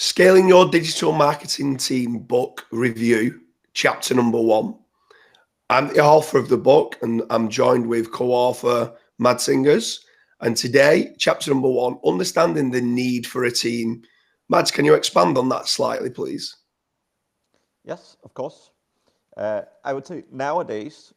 Scaling Your Digital Marketing Team book review, chapter number 1. I'm the author of the book and I'm joined with co-author Mad Singers. And today, chapter number 1, understanding the need for a team. Mads, can you expand on that slightly, please? Yes, of course. I would say nowadays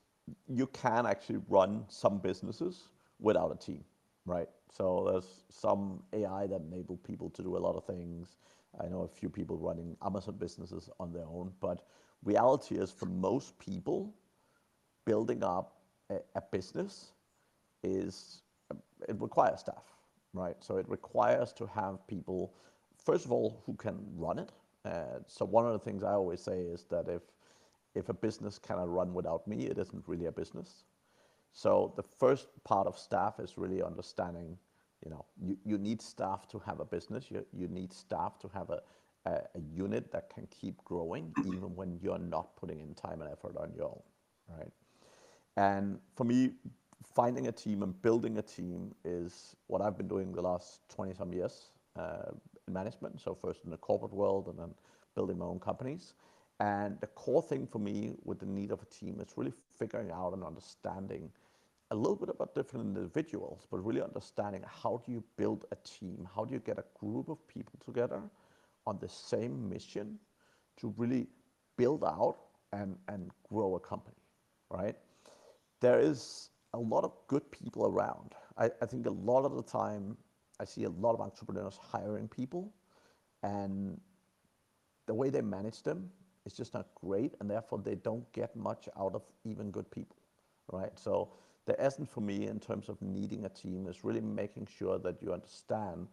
you can actually run some businesses without a team, right? So there's some AI that enable people to do a lot of things. I know a few people running Amazon businesses on their own, but reality is for most people, building up a business is it requires staff, right? So it requires to have people, first of all, who can run it. So one of the things I always say is that if a business cannot run without me, it isn't really a business. So the first part of staff is really understanding, you need staff to have a business. You need staff to have a unit that can keep growing even when you're not putting in time and effort on your own, right? And for me, finding a team and building a team is what I've been doing the last 20 some years in management. So first in the corporate world and then building my own companies. And the core thing for me with the need of a team is really figuring out and understanding a little bit about different individuals, but really understanding how do you build a team? How do you get a group of people together on the same mission to really build out and grow a company, right? There is a lot of good people around. I think a lot of the time I see a lot of entrepreneurs hiring people and the way they manage them is just not great, and therefore they don't get much out of even good people, right? So the essence for me in terms of needing a team is really making sure that you understand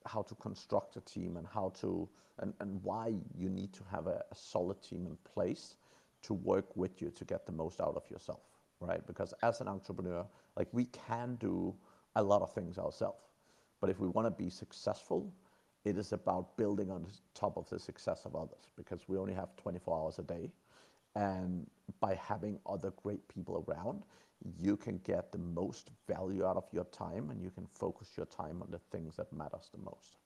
how to construct a team and how to and why you need to have a solid team in place to work with you to get the most out of yourself, right? Because as an entrepreneur, like we can do a lot of things ourselves, but if we want to be successful, it is about building on top of the success of others, because we only have 24 hours a day. And by having other great people around, you can get the most value out of your time and you can focus your time on the things that matters the most.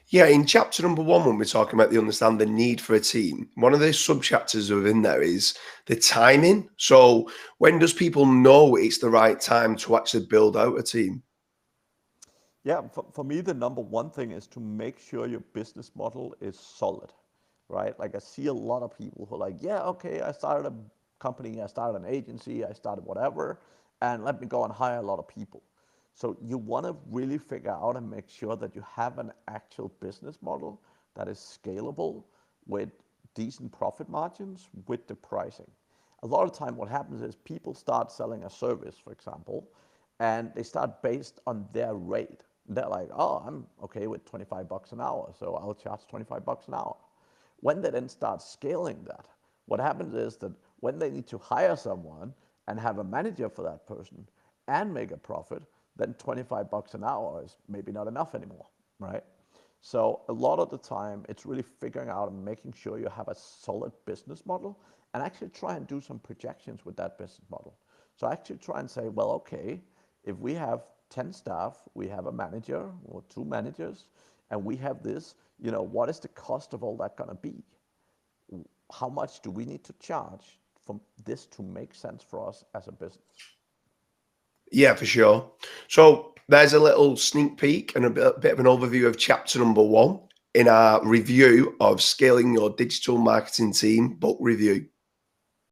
Yeah, in chapter number 1, when we're talking about understand the need for a team, one of the sub-chapters within there is the timing. So when does people know it's the right time to actually build out a team? Yeah, for me, the number one thing is to make sure your business model is solid, right? Like I see a lot of people who are like, yeah, okay, I started a company, I started an agency, I started whatever, and let me go and hire a lot of people. So you want to really figure out and make sure that you have an actual business model that is scalable with decent profit margins with the pricing. A lot of time what happens is people start selling a service, for example, and they start based on their rate. They're like, oh, I'm okay with 25 bucks an hour, so I'll charge 25 bucks an hour. When they then start scaling that, what happens is that when they need to hire someone and have a manager for that person and make a profit, then 25 bucks an hour is maybe not enough anymore, right? So a lot of the time, it's really figuring out and making sure you have a solid business model and actually try and do some projections with that business model. So actually try and say, well, okay, if we have 10 staff, we have a manager or 2 managers, and we have this, what is the cost of all that gonna be? How much do we need to charge for this to make sense for us as a business? Yeah, for sure. So there's a little sneak peek and a bit of an overview of chapter number 1 in our review of Scaling Your Digital Marketing Team book review.